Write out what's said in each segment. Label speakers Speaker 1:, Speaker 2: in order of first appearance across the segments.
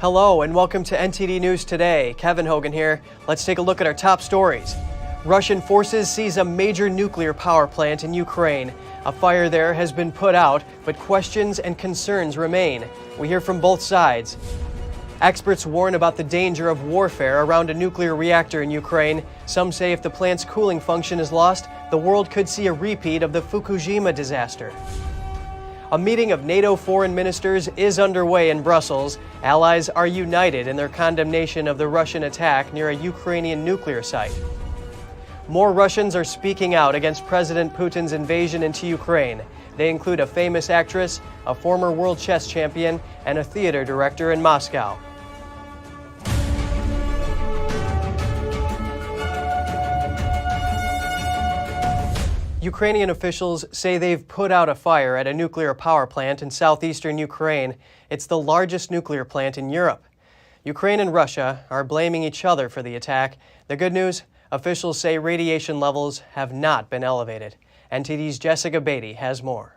Speaker 1: Hello and welcome to NTD News Today. Kevin Hogan here. Let's take a look at our top stories. Russian forces seize a major nuclear power plant in Ukraine. A fire there has been put out, but questions and concerns remain. We hear from both sides. Experts warn about the danger of warfare around a nuclear reactor in Ukraine. Some say if the plant's cooling function is lost, the world could see a repeat of the Fukushima disaster. A meeting of NATO foreign ministers is underway in Brussels. Allies are united in their condemnation of the Russian attack near a Ukrainian nuclear site. More Russians are speaking out against President Putin's invasion into Ukraine. They include a famous actress, a former world chess champion, and a theater director in Moscow. Ukrainian officials say they've put out a fire at a nuclear power plant in southeastern Ukraine. It's the largest nuclear plant in Europe. Ukraine and Russia are blaming each other for the attack. The good news, officials say radiation levels have not been elevated. NTD's Jessica Barty has more.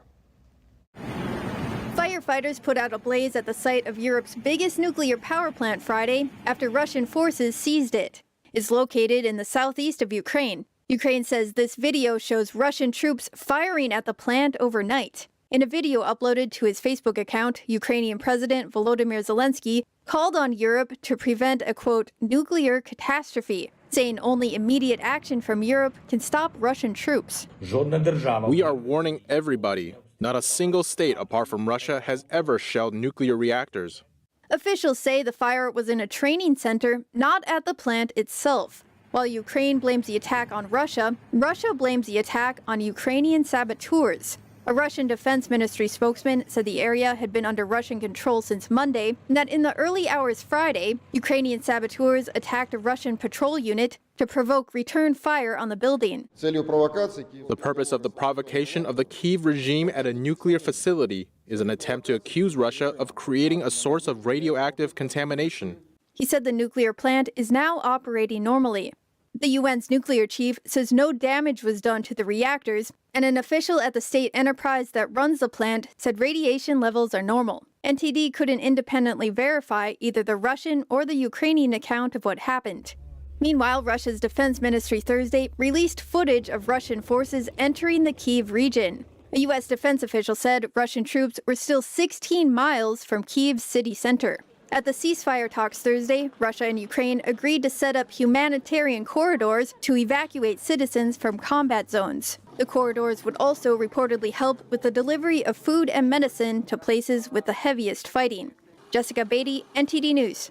Speaker 2: Firefighters put out a blaze at the site of Europe's biggest nuclear power plant Friday after Russian forces seized it. It's located in the southeast of Ukraine. Ukraine says this video shows Russian troops firing at the plant overnight. In a video uploaded to his Facebook account, Ukrainian President Volodymyr Zelensky called on Europe to prevent a, quote, nuclear catastrophe, saying only immediate action from Europe can stop Russian troops.
Speaker 3: We are warning everybody. Not a single state apart from Russia has ever shelled nuclear reactors.
Speaker 2: Officials say the fire was in a training center, not at the plant itself. While Ukraine blames the attack on Russia, Russia blames the attack on Ukrainian saboteurs. A Russian Defense Ministry spokesman said the area had been under Russian control since Monday, and that in the early hours Friday, Ukrainian saboteurs attacked a Russian patrol unit to provoke return fire on the building.
Speaker 3: The purpose of the provocation of the Kyiv regime at a nuclear facility is an attempt to accuse Russia of creating a source of radioactive contamination.
Speaker 2: He said the nuclear plant is now operating normally. The UN's nuclear chief says no damage was done to the reactors, and an official at the state enterprise that runs the plant said radiation levels are normal. NTD couldn't independently verify either the Russian or the Ukrainian account of what happened. Meanwhile, Russia's defense ministry Thursday released footage of Russian forces entering the Kyiv region. A U.S. defense official said Russian troops were still 16 miles from Kyiv's city center. At the ceasefire talks Thursday, Russia and Ukraine agreed to set up humanitarian corridors to evacuate citizens from combat zones. The corridors would also reportedly help with the delivery of food and medicine to places with the heaviest fighting. Jessica Barty, NTD News.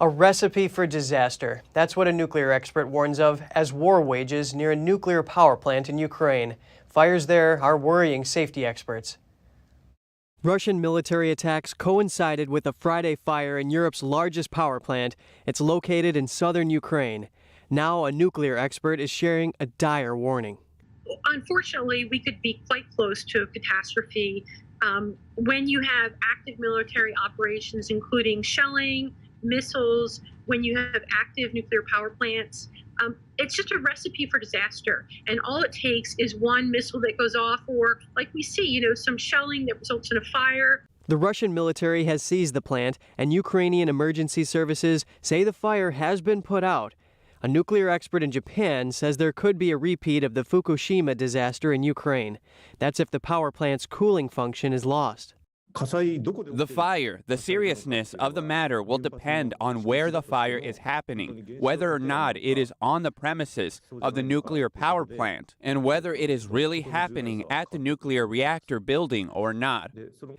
Speaker 1: A recipe for disaster. That's what a nuclear expert warns of as war wages near a nuclear power plant in Ukraine. Fires there are worrying safety experts. Russian military attacks coincided with a Friday fire in Europe's largest power plant. It's located in southern Ukraine. Now a nuclear expert is sharing a dire warning.
Speaker 4: Unfortunately, we could be quite close to a catastrophe when you have active military operations, including shelling, missiles, when you have active nuclear power plants. It's just a recipe for disaster. And all it takes is one missile that goes off, or like we see, some shelling that results in a fire.
Speaker 1: The Russian military has seized the plant, and Ukrainian emergency services say the fire has been put out. A nuclear expert in Japan says there could be a repeat of the Fukushima disaster in Ukraine. That's if the power plant's cooling function is lost.
Speaker 5: The fire, the seriousness of the matter will depend on where the fire is happening, whether or not it is on the premises of the nuclear power plant, and whether it is really happening at the nuclear reactor building or not.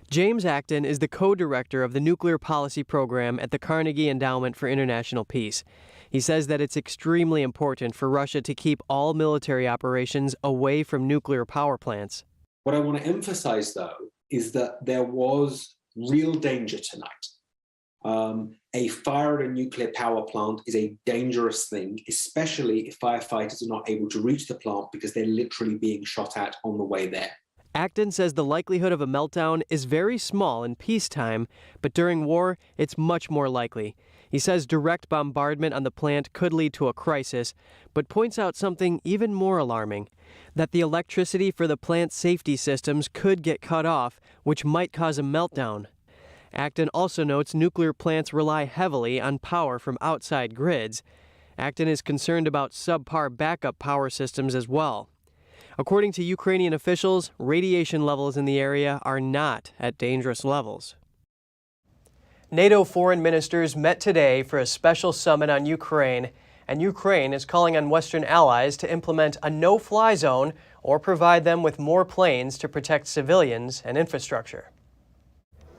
Speaker 1: James Acton is the co-director of the Nuclear Policy Program at the Carnegie Endowment for International Peace. He says that it's extremely important for Russia to keep all military operations away from nuclear power plants.
Speaker 6: What I want to emphasize, though, is that there was real danger tonight. A fire at a nuclear power plant is a dangerous thing, especially if firefighters are not able to reach the plant because they're literally being shot at on the way there.
Speaker 1: Acton says the likelihood of a meltdown is very small in peacetime, but during war, it's much more likely. He says direct bombardment on the plant could lead to a crisis, but points out something even more alarming, that the electricity for the plant's safety systems could get cut off, which might cause a meltdown. Acton also notes nuclear plants rely heavily on power from outside grids. Acton is concerned about subpar backup power systems as well. According to Ukrainian officials, radiation levels in the area are not at dangerous levels. NATO foreign ministers met today for a special summit on Ukraine, and Ukraine is calling on Western allies to implement a no-fly zone or provide them with more planes to protect civilians and infrastructure.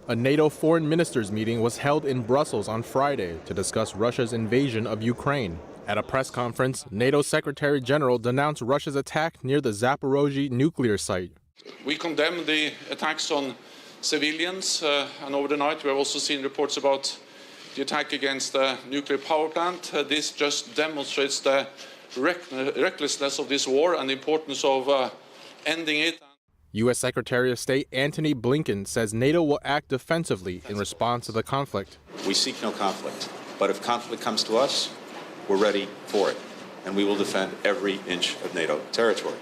Speaker 3: A NATO foreign ministers meeting was held in Brussels on Friday to discuss Russia's invasion of Ukraine. At a press conference, NATO Secretary General denounced Russia's attack near the Zaporozhye nuclear site.
Speaker 7: We condemn the attacks on civilians, and over the night we have also seen reports about the attack against the nuclear power plant. This just demonstrates the recklessness of this war and the importance of ending it.
Speaker 3: U.S. Secretary of State Antony Blinken says NATO will act defensively in response to the conflict.
Speaker 8: We seek no conflict, but if conflict comes to us, we're ready for it, and we will defend every inch of NATO territory.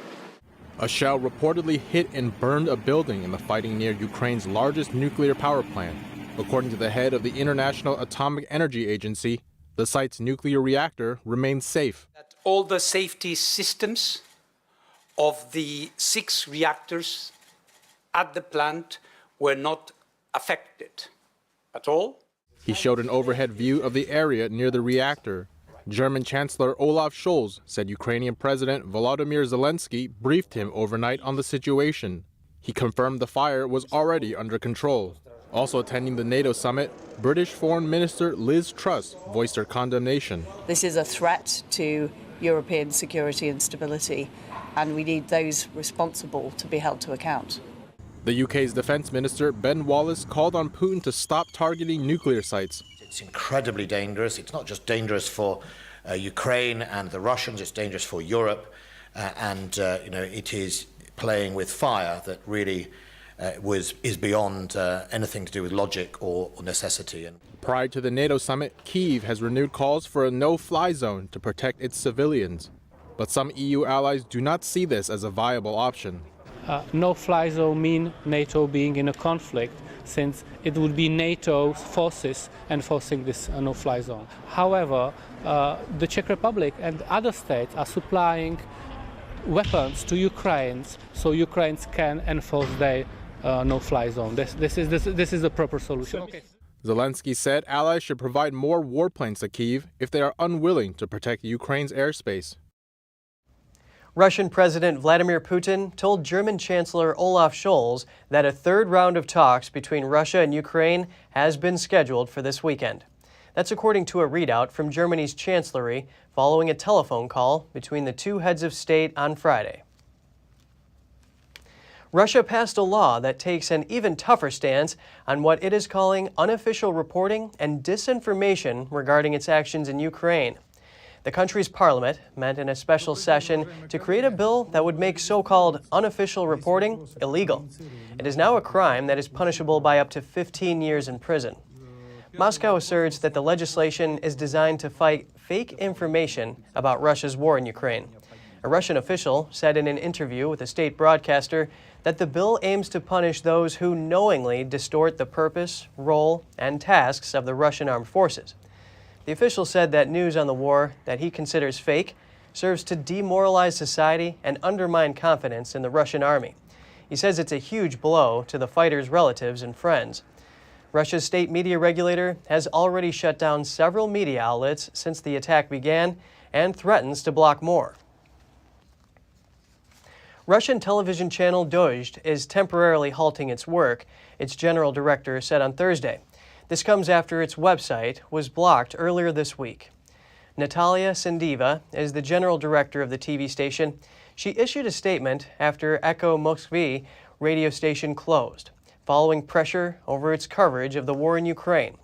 Speaker 3: A shell reportedly hit and burned a building in the fighting near Ukraine's largest nuclear power plant. According to the head of the International Atomic Energy Agency, the site's nuclear reactor remains safe.
Speaker 9: All the safety systems of the 6 reactors at the plant were not affected at all.
Speaker 3: He showed an overhead view of the area near the reactor. German Chancellor Olaf Scholz said Ukrainian President Volodymyr Zelensky briefed him overnight on the situation. He confirmed the fire was already under control. Also attending the NATO summit, British Foreign Minister Liz Truss voiced her condemnation.
Speaker 10: This is a threat to European security and stability, and we need those responsible to be held to account.
Speaker 3: The UK's Defence Minister Ben Wallace called on Putin to stop targeting nuclear sites.
Speaker 11: It's incredibly dangerous. It's not just dangerous for Ukraine and the Russians, it's dangerous for Europe, it is playing with fire that really is beyond anything to do with logic or necessity.
Speaker 3: Prior to the NATO summit, Kyiv has renewed calls for a no-fly zone to protect its civilians. But some EU allies do not see this as a viable option.
Speaker 12: No-fly zone means NATO being in a conflict, since it would be NATO's forces enforcing this no-fly zone. However, the Czech Republic and other states are supplying weapons to Ukraine, so Ukrainians can enforce their no-fly zone. This is the proper solution. Okay.
Speaker 3: Zelensky said allies should provide more warplanes to Kyiv if they are unwilling to protect Ukraine's airspace.
Speaker 1: Russian President Vladimir Putin told German Chancellor Olaf Scholz that a third round of talks between Russia and Ukraine has been scheduled for this weekend. That's according to a readout from Germany's Chancellery following a telephone call between the two heads of state on Friday. Russia passed a law that takes an even tougher stance on what it is calling unofficial reporting and disinformation regarding its actions in Ukraine. The country's parliament met in a special session to create a bill that would make so-called unofficial reporting illegal. It is now a crime that is punishable by up to 15 years in prison. Moscow asserts that the legislation is designed to fight fake information about Russia's war in Ukraine. A Russian official said in an interview with a state broadcaster that the bill aims to punish those who knowingly distort the purpose, role, and tasks of the Russian armed forces. The official said that news on the war that he considers fake serves to demoralize society and undermine confidence in the Russian army. He says it's a huge blow to the fighters' relatives and friends. Russia's state media regulator has already shut down several media outlets since the attack began and threatens to block more. Russian television channel Dojd is temporarily halting its work, its general director said on Thursday. This comes after its website was blocked earlier this week. Natalia Sendiva is the general director of the TV station. She issued a statement after Echo Moskvy radio station closed, following pressure over its coverage of the war in Ukraine.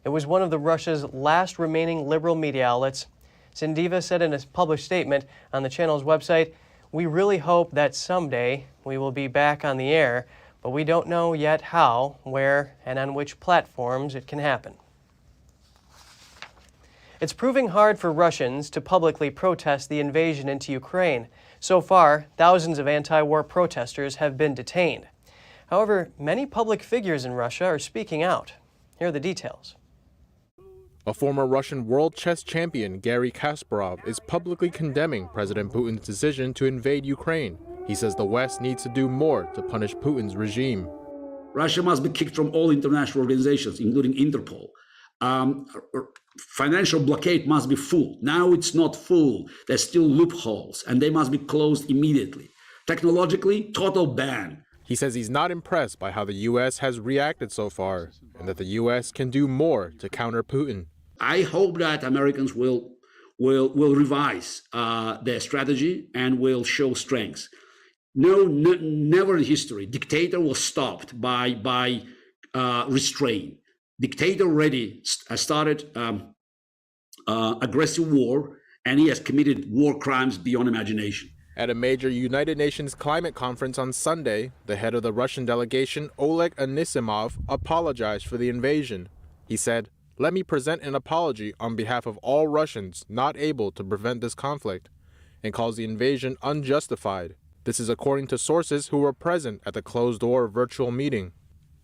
Speaker 1: It was one of Russia's last remaining liberal media outlets. Sendiva said in a published statement on the channel's website, "We really hope that someday we will be back on the air, but we don't know yet how, where, and on which platforms it can happen." It's proving hard for Russians to publicly protest the invasion into Ukraine. So far, thousands of anti-war protesters have been detained. However, many public figures in Russia are speaking out. Here are the details.
Speaker 3: A former Russian world chess champion, Garry Kasparov, is publicly condemning President Putin's decision to invade Ukraine. He says the West needs to do more to punish Putin's regime.
Speaker 13: Russia must be kicked from all international organizations, including Interpol. Financial blockade must be full. Now it's not full. There's still loopholes, and they must be closed immediately. Technologically, total ban.
Speaker 3: He says he's not impressed by how the U.S. has reacted so far, and that the U.S. can do more to counter Putin.
Speaker 13: I hope that Americans will revise their strategy and will show strength. Never in history, dictator was stopped by restraint. Dictator already started aggressive war, and he has committed war crimes beyond imagination.
Speaker 3: At a major United Nations climate conference on Sunday, the head of the Russian delegation, Oleg Anisimov, apologized for the invasion. He said, "Let me present an apology on behalf of all Russians not able to prevent this conflict," and calls the invasion unjustified. This is according to sources who were present at the closed-door virtual meeting.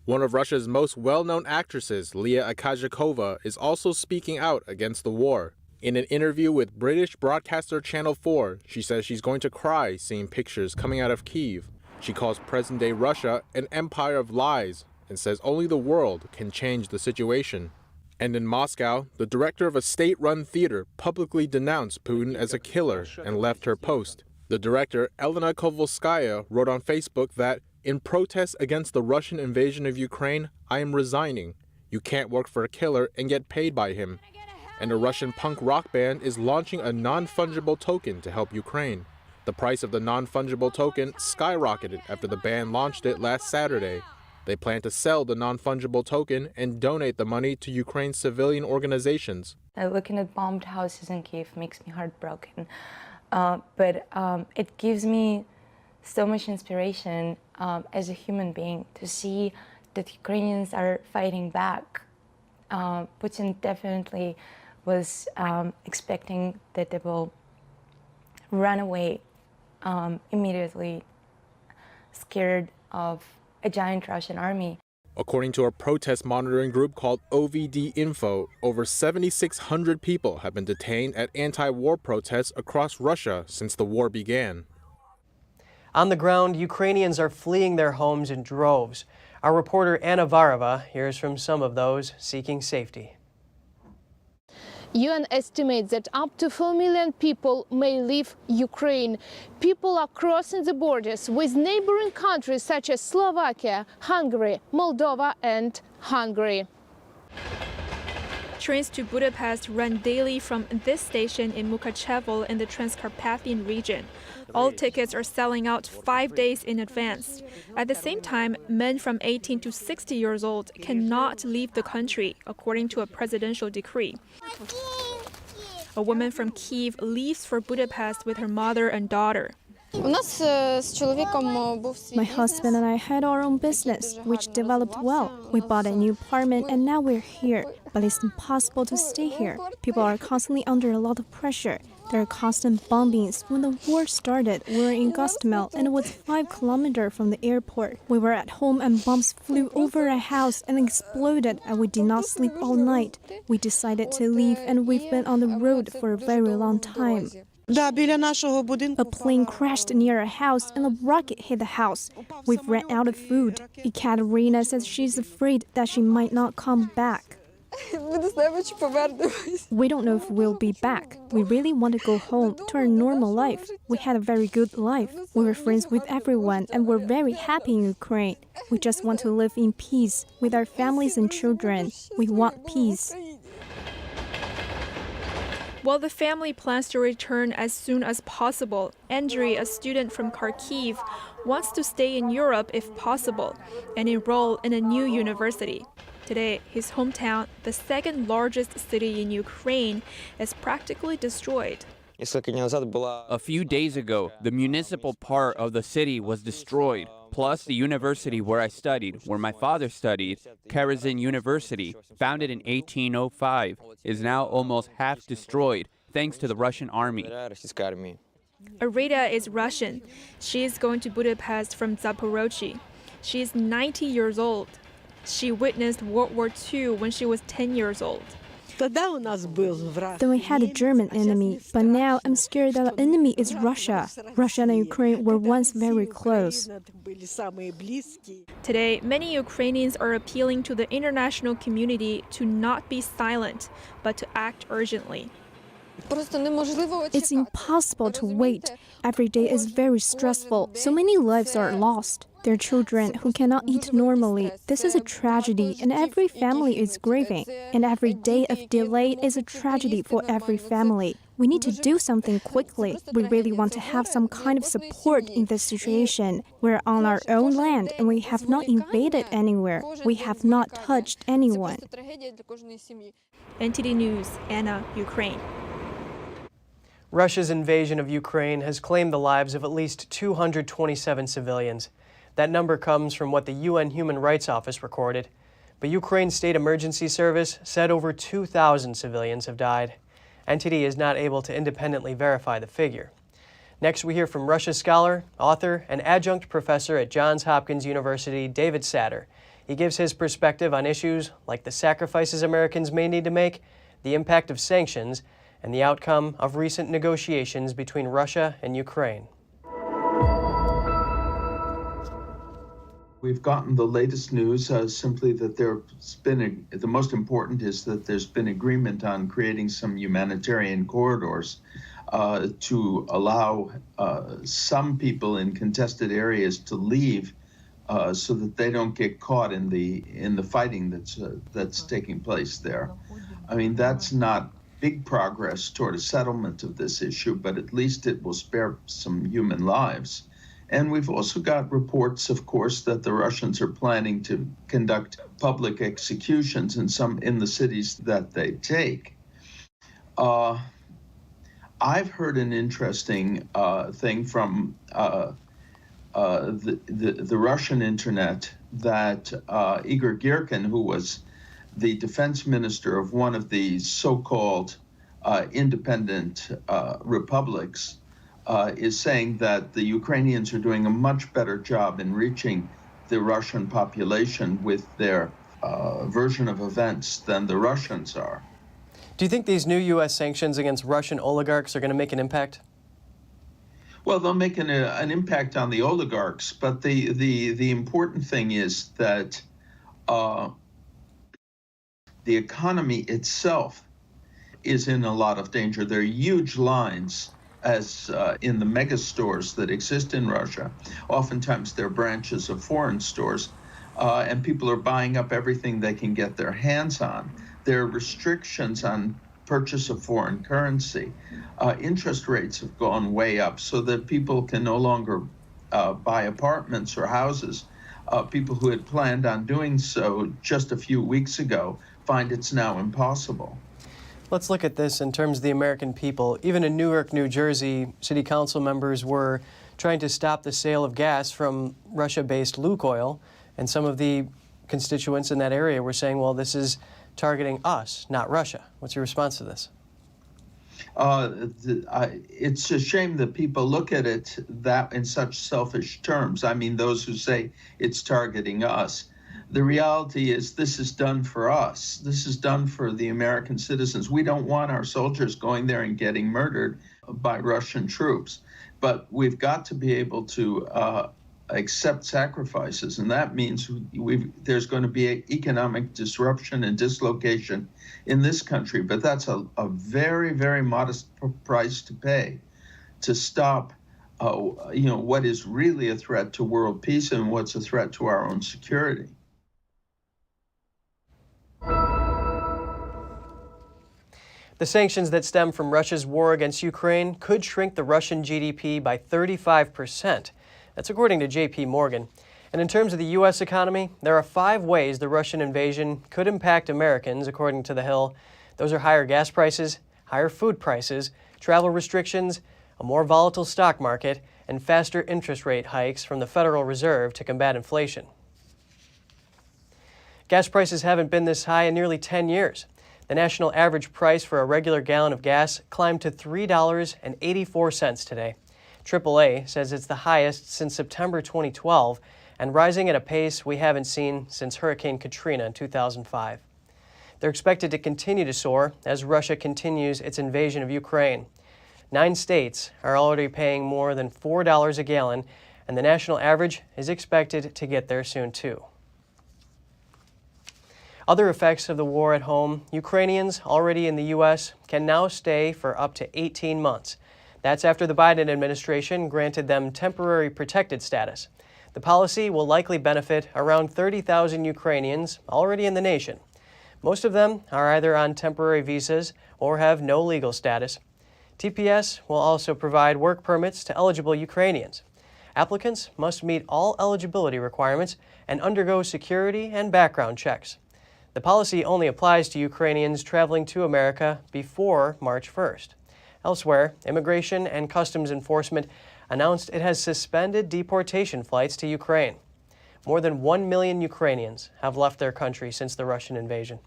Speaker 3: One of Russia's most well-known actresses, Lia Akazhikova, is also speaking out against the war. In an interview with British broadcaster Channel 4, she says she's going to cry seeing pictures coming out of Kyiv. She calls present-day Russia an empire of lies and says only the world can change the situation. And in Moscow, the director of a state-run theater publicly denounced Putin as a killer and left her post. The director, Elena Kovalskaya, wrote on Facebook that, "In protest against the Russian invasion of Ukraine, I am resigning. You can't work for a killer and get paid by him." And a Russian punk rock band is launching a non-fungible token to help Ukraine. The price of the non-fungible token skyrocketed after the band launched it last Saturday. They plan to sell the non-fungible token and donate the money to Ukraine's civilian organizations.
Speaker 14: Looking at bombed houses in Kyiv makes me heartbroken. But it gives me so much inspiration as a human being to see that Ukrainians are fighting back. Putin definitely was expecting that they will run away immediately, scared of a giant Russian army.
Speaker 3: According to a protest monitoring group called OVD Info, over 7,600 people have been detained at anti-war protests across Russia since the war began.
Speaker 1: On the ground, Ukrainians are fleeing their homes in droves. Our reporter Anna Varava hears from some of those seeking safety.
Speaker 15: UN estimates that up to 4 million people may leave Ukraine. People are crossing the borders with neighboring countries such as Slovakia, Hungary, Moldova and Hungary.
Speaker 16: Trains to Budapest run daily from this station in Mukachevo in the Transcarpathian region. All tickets are selling out 5 days in advance. At the same time, men from 18 to 60 years old cannot leave the country, according to a presidential decree. A woman from Kyiv leaves for Budapest with her mother and daughter.
Speaker 17: My husband and I had our own business, which developed well. We bought a new apartment and now we're here. But it's impossible to stay here. People are constantly under a lot of pressure. There are constant bombings. When the war started, we were in Gostomel and it was 5 kilometers from the airport. We were at home and bombs flew over a house and exploded and we did not sleep all night. We decided to leave and we've been on the road for a very long time. A plane crashed near our house and a rocket hit the house. We've ran out of food. Ekaterina says she's afraid that she might not come back. We don't know if we'll be back. We really want to go home to our normal life. We had a very good life. We were friends with everyone and we're very happy in Ukraine. We just want to live in peace with our families and children. We want peace.
Speaker 16: While the family plans to return as soon as possible, Andriy, a student from Kharkiv, wants to stay in Europe if possible and enroll in a new university. Today, his hometown, the second largest city in Ukraine, is practically destroyed.
Speaker 5: A few days ago, the municipal part of the city was destroyed. Plus, the university where I studied, where my father studied, Karazin University, founded in 1805, is now almost half destroyed thanks to the Russian army.
Speaker 16: Arita is Russian. She is going to Budapest from Zaporozhye. She is 90 years old. She witnessed World War II when she was 10 years old.
Speaker 17: Then we had a German enemy, but now I'm scared that the enemy is Russia. Russia and Ukraine were once very close.
Speaker 16: Today, many Ukrainians are appealing to the international community to not be silent, but to act urgently.
Speaker 17: It's impossible to wait. Every day is very stressful. So many lives are lost. There are children who cannot eat normally. This is a tragedy, and every family is grieving. And every day of delay is a tragedy for every family. We need to do something quickly. We really want to have some kind of support in this situation. We're on our own land, and we have not invaded anywhere. We have not touched anyone.
Speaker 16: NTD News, Anna, Ukraine.
Speaker 1: Russia's invasion of Ukraine has claimed the lives of at least 227 civilians. That number comes from what the UN Human Rights Office recorded. But Ukraine's State Emergency Service said over 2,000 civilians have died. NTD is not able to independently verify the figure. Next, we hear from Russia scholar, author, and adjunct professor at Johns Hopkins University, David Satter. He gives his perspective on issues like the sacrifices Americans may need to make, the impact of sanctions, and the outcome of recent negotiations between Russia and Ukraine.
Speaker 18: We've gotten the latest news, simply that the most important is that there's been agreement on creating some humanitarian corridors to allow some people in contested areas to leave so that they don't get caught in the fighting that's taking place there. I mean, that's not big progress toward a settlement of this issue, but at least it will spare some human lives. And we've also got reports, of course, that the Russians are planning to conduct public executions in the cities that they take. I've heard an interesting thing from the Russian internet that Igor Girkin, who was the defense minister of one of the so-called independent republics, is saying that the Ukrainians are doing a much better job in reaching the Russian population with their version of events than the Russians are.
Speaker 1: Do you think these new U.S. sanctions against Russian oligarchs are going to make an impact?
Speaker 18: Well, they'll make an impact on the oligarchs, but the important thing is that the economy itself is in a lot of danger. There are huge lines as in the mega stores that exist in Russia. Oftentimes they're branches of foreign stores, and people are buying up everything they can get their hands on. There are restrictions on purchase of foreign currency. Interest rates have gone way up so that people can no longer buy apartments or houses. People who had planned on doing so just a few weeks ago find it's now impossible.
Speaker 1: Let's look at this in terms of the American people. Even in Newark, New Jersey, city council members were trying to stop the sale of gas from Russia-based Lukoil, and some of the constituents in that area were saying, well, this is targeting us, not Russia. What's your response to this?
Speaker 18: It's a shame that people look at it that in such selfish terms. I mean, those who say it's targeting us. The reality is this is done for us. This is done for the American citizens. We don't want our soldiers going there and getting murdered by Russian troops. But we've got to be able to accept sacrifices, and that means there's going to be economic disruption and dislocation in this country. But that's a very, very modest price to pay to stop what is really a threat to world peace and what's a threat to our own security.
Speaker 1: The sanctions that stem from Russia's war against Ukraine could shrink the Russian GDP by 35%. That's according to J.P. Morgan. And in terms of the U.S. economy, there are 5 ways the Russian invasion could impact Americans, according to The Hill. Those are higher gas prices, higher food prices, travel restrictions, a more volatile stock market, and faster interest rate hikes from the Federal Reserve to combat inflation. Gas prices haven't been this high in nearly 10 years. The national average price for a regular gallon of gas climbed to $3.84 today. AAA says it's the highest since September 2012, and rising at a pace we haven't seen since Hurricane Katrina in 2005. They're expected to continue to soar as Russia continues its invasion of Ukraine. 9 states are already paying more than $4 a gallon, and the national average is expected to get there soon too. Other effects of the war at home: Ukrainians already in the U.S. can now stay for up to 18 months. That's after the Biden administration granted them temporary protected status. The policy will likely benefit around 30,000 Ukrainians already in the nation. Most of them are either on temporary visas or have no legal status. TPS will also provide work permits to eligible Ukrainians. Applicants must meet all eligibility requirements and undergo security and background checks. The policy only applies to Ukrainians traveling to America before March 1st. Elsewhere, Immigration and Customs Enforcement announced it has suspended deportation flights to Ukraine. More than 1 million Ukrainians have left their country since the Russian invasion.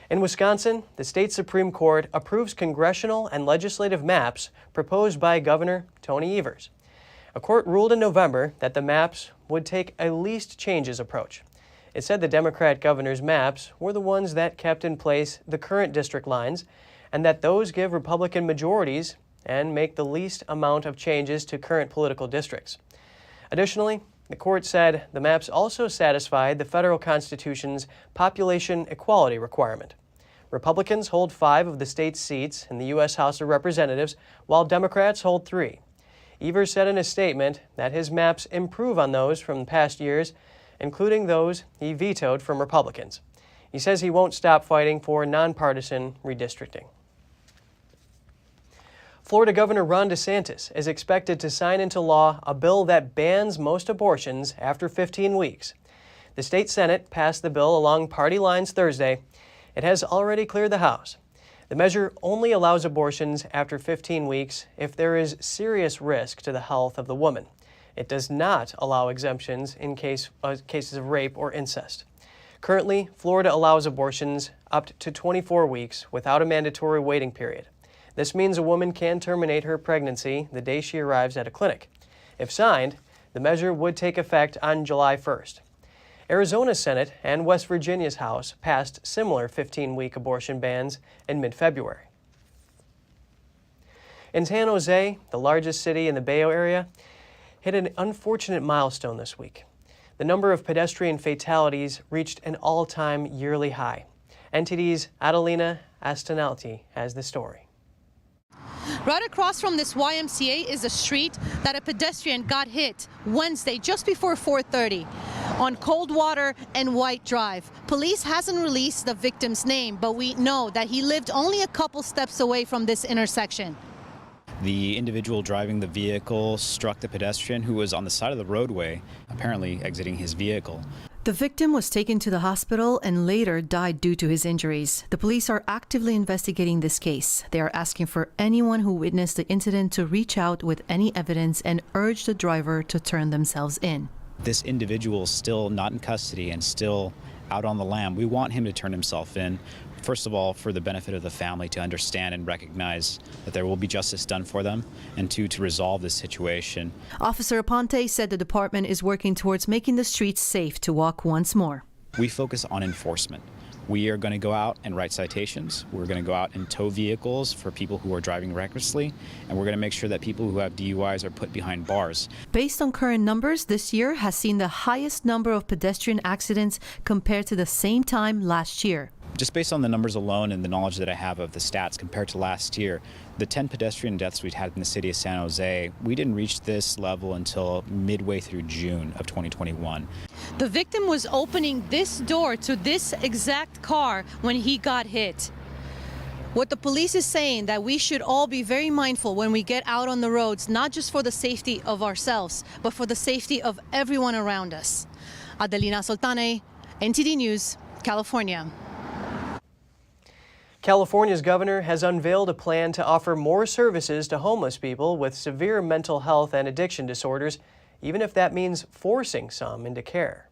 Speaker 1: In Wisconsin, the state Supreme Court approves congressional and legislative maps proposed by Governor Tony Evers. A court ruled in November that the maps would take a least changes approach. It said the Democrat governor's maps were the ones that kept in place the current district lines, and that those give Republican majorities and make the least amount of changes to current political districts. Additionally, the court said the maps also satisfied the federal Constitution's population equality requirement. Republicans hold 5 of the state's seats in the U.S. House of Representatives, while Democrats hold 3. Evers said in a statement that his maps improve on those from past years, including those he vetoed from Republicans. He says he won't stop fighting for nonpartisan redistricting. Florida Governor Ron DeSantis is expected to sign into law a bill that bans most abortions after 15 weeks. The state Senate passed the bill along party lines Thursday. It has already cleared the House. The measure only allows abortions after 15 weeks if there is serious risk to the health of the woman. It does not allow exemptions in cases of rape or incest. Currently, Florida allows abortions up to 24 weeks without a mandatory waiting period. This means a woman can terminate her pregnancy the day she arrives at a clinic. If signed, the measure would take effect on July 1st. Arizona's Senate and West Virginia's House passed similar 15-week abortion bans in mid-February. In San Jose, the largest city in the Bay Area, hit an unfortunate milestone this week. The number of pedestrian fatalities reached an all-time yearly high. NTD's Adelina Astanalti has the story.
Speaker 19: Right across from this YMCA is a street that a pedestrian got hit Wednesday just before 4:30 on Coldwater and White Drive. Police hasn't released the victim's name, but we know that he lived only a couple steps away from this intersection.
Speaker 20: The individual driving the vehicle struck the pedestrian who was on the side of the roadway, apparently exiting his vehicle.
Speaker 21: The victim was taken to the hospital and later died due to his injuries. The police are actively investigating this case. They are asking for anyone who witnessed the incident to reach out with any evidence and urge the driver to turn themselves in.
Speaker 20: This individual is still not in custody and still out on the lam. We want him to turn himself in. First of all, for the benefit of the family to understand and recognize that there will be justice done for them, and 2, to resolve this situation.
Speaker 21: Officer Aponte said the department is working towards making the streets safe to walk once more.
Speaker 20: We focus on enforcement. We are going to go out and write citations. We're going to go out and tow vehicles for people who are driving recklessly, and we're going to make sure that people who have DUIs are put behind bars.
Speaker 21: Based on current numbers, this year has seen the highest number of pedestrian accidents compared to the same time last year.
Speaker 20: Just based on the numbers alone and the knowledge that I have of the stats compared to last year, the 10 pedestrian deaths we'd had in the city of San Jose, we didn't reach this level until midway through June of 2021.
Speaker 19: The victim was opening this door to this exact car when he got hit. What the police is saying that we should all be very mindful when we get out on the roads, not just for the safety of ourselves, but for the safety of everyone around us. Adelina Soltane, NTD News, California.
Speaker 1: California's governor has unveiled a plan to offer more services to homeless people with severe mental health and addiction disorders, even if that means forcing some into care.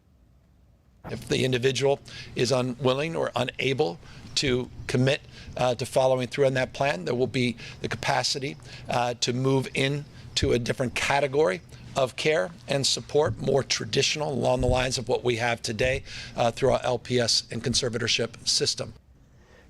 Speaker 22: If the individual is unwilling or unable to commit to following through on that plan, there will be the capacity to move in to a different category of care and support, more traditional along the lines of what we have today through our LPS and conservatorship system.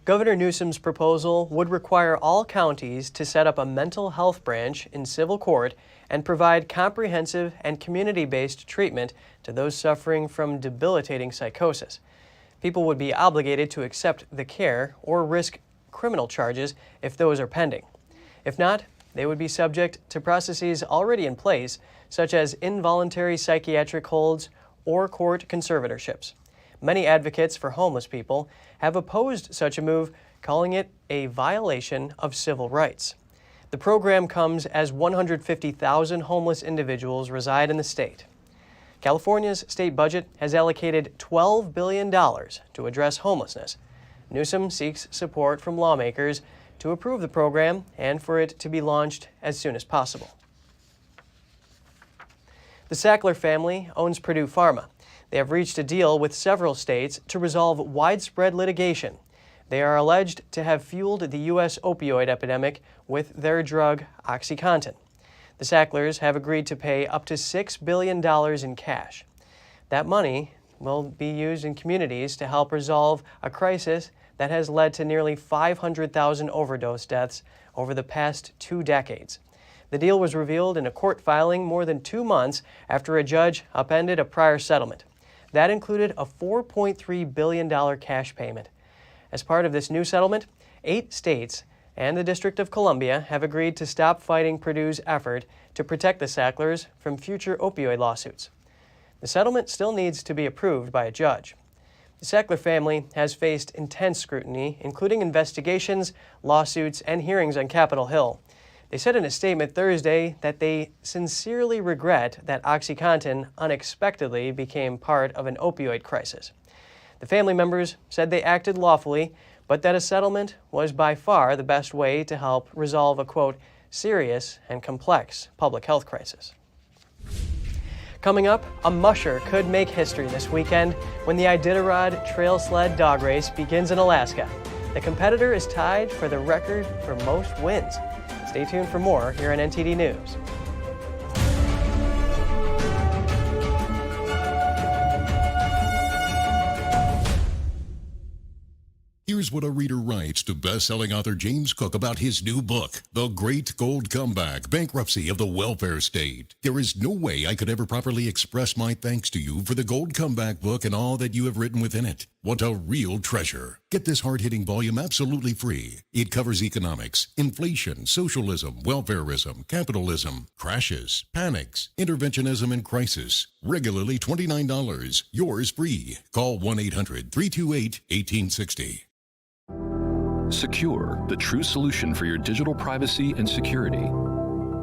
Speaker 1: Governor Newsom's proposal would require all counties to set up a mental health branch in civil court and provide comprehensive and community-based treatment to those suffering from debilitating psychosis. People would be obligated to accept the care or risk criminal charges if those are pending. If not, they would be subject to processes already in place, such as involuntary psychiatric holds or court conservatorships. Many advocates for homeless people have opposed such a move, calling it a violation of civil rights. The program comes as 150,000 homeless individuals reside in the state. California's state budget has allocated $12 billion to address homelessness. Newsom seeks support from lawmakers to approve the program and for it to be launched as soon as possible. The Sackler family owns Purdue Pharma. They have reached a deal with several states to resolve widespread litigation. They are alleged to have fueled the U.S. opioid epidemic with their drug OxyContin. The Sacklers have agreed to pay up to $6 billion in cash. That money will be used in communities to help resolve a crisis that has led to nearly 500,000 overdose deaths over the past 2 decades. The deal was revealed in a court filing more than 2 months after a judge upended a prior settlement. That included a $4.3 billion cash payment. As part of this new settlement, 8 states and the District of Columbia have agreed to stop fighting Purdue's effort to protect the Sacklers from future opioid lawsuits. The settlement still needs to be approved by a judge. The Sackler family has faced intense scrutiny, including investigations, lawsuits, and hearings on Capitol Hill. They said in a statement Thursday that they sincerely regret that OxyContin unexpectedly became part of an opioid crisis. The family members said they acted lawfully, but that a settlement was by far the best way to help resolve a, quote, serious and complex public health crisis. Coming up, a musher could make history this weekend when the Iditarod Trail Sled Dog Race begins in Alaska. The competitor is tied for the record for most wins. Stay tuned for more here on NTD News.
Speaker 2: Here's what a reader writes to best-selling author James Cook about his new book, The Great Gold Comeback, Bankruptcy of the Welfare State. There is no way I could ever properly express my thanks to you for the Gold Comeback book and all that you have written within it. What a real treasure. Get this hard-hitting volume absolutely free. It covers economics, inflation, socialism, welfarism, capitalism, crashes, panics, interventionism, and crisis. Regularly $29. Yours free. Call 1-800-328-1860.
Speaker 4: Secure, the true solution for your digital privacy and security.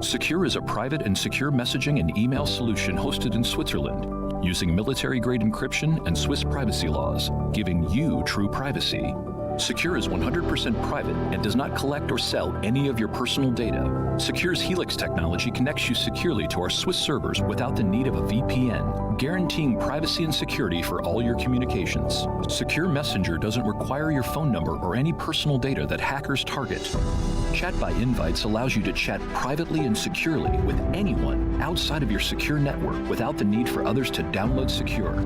Speaker 4: Secure is a private and secure messaging and email solution hosted in Switzerland, using military-grade encryption and Swiss privacy laws, giving you true privacy. Secure is 100% private and does not collect or sell any of your personal data. Secure's Helix technology connects you securely to our Swiss servers without the need of a VPN, guaranteeing privacy and security for all your communications. Secure Messenger doesn't require your phone number or any personal data that hackers target. Chat by Invites allows you to chat privately and securely with anyone outside of your secure network without the need for others to download Secure.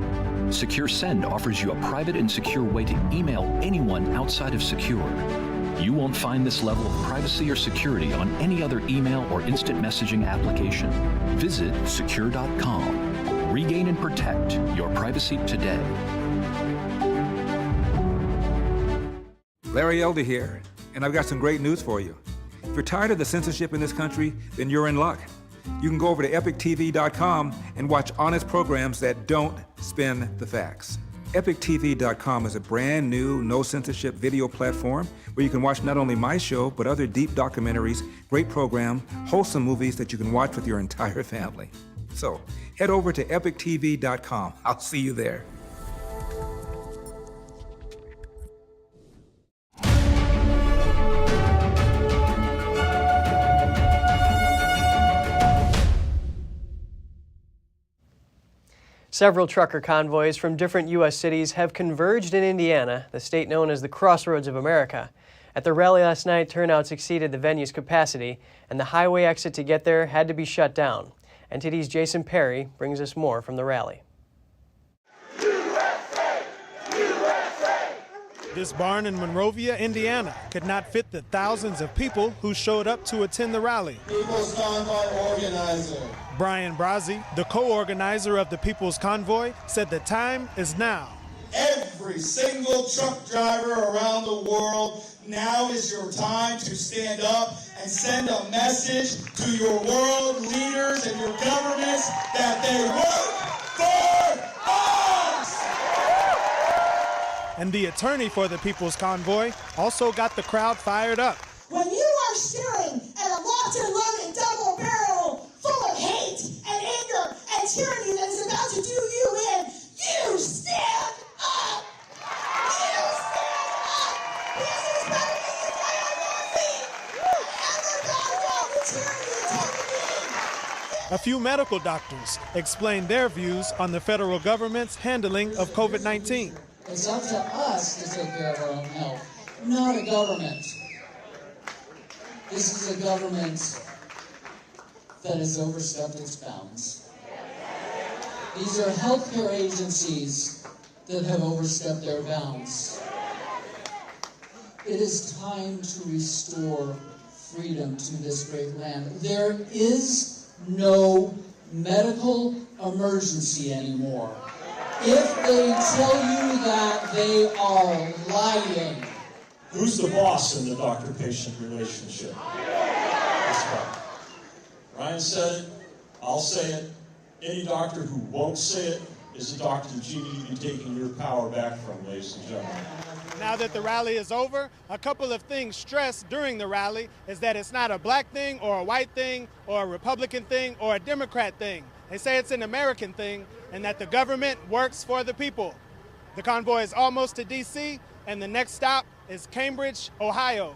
Speaker 4: Secure Send offers you a private and secure way to email anyone outside of Secure. You won't find this level of privacy or security on any other email or instant messaging application. Visit secure.com. Regain and protect your privacy today.
Speaker 23: Larry Elder here, and I've got some great news for you. If you're tired of the censorship in this country, then you're in luck. You can go over to epictv.com and watch honest programs that don't spin the facts. EpicTV.com is a brand new, no-censorship video platform where you can watch not only my show, but other deep documentaries, great program, wholesome movies that you can watch with your entire family. So, head over to EpicTV.com. I'll see you there.
Speaker 1: Several trucker convoys from different U.S. cities have converged in Indiana, the state known as the Crossroads of America. At the rally last night, turnouts exceeded the venue's capacity, and the highway exit to get there had to be shut down. NTD's Jason Perry brings us more from the rally.
Speaker 6: This barn in Monrovia, Indiana, could not fit the thousands of people who showed up to attend the rally.
Speaker 7: People's Convoy organizer.
Speaker 6: Brian Brazzi, the co-organizer of the People's Convoy, said the time is now.
Speaker 7: Every single truck driver around the world, now is your time to stand up and send a message to your world leaders and your governments that they work for us!
Speaker 6: And the attorney for the People's Convoy also got the crowd fired up.
Speaker 8: When you are staring at a locked and loaded double barrel full of hate and anger and tyranny that is about to do you in, you stand up! You stand up! This is better than you play on your feet! Whatever comes out the tyranny is happening!
Speaker 6: A few medical doctors explained their views on the federal government's handling of COVID-19.
Speaker 24: It's up to us to take care of our own health, not a government. This is a government that has overstepped its bounds. These are healthcare agencies that have overstepped their bounds. It is time to restore freedom to this great land. There is no medical emergency anymore. If they tell you that, they are lying.
Speaker 25: Who's the boss in the doctor-patient relationship? Ryan said it, I'll say it. Any doctor who won't say it is a doctor that you need to be taking your power back from, ladies and gentlemen.
Speaker 6: Now that the rally is over, a couple of things stressed during the rally is that it's not a black thing or a white thing or a Republican thing or a Democrat thing. They say it's an American thing and that the government works for the people. The convoy is almost to D.C., and the next stop is Cambridge, Ohio.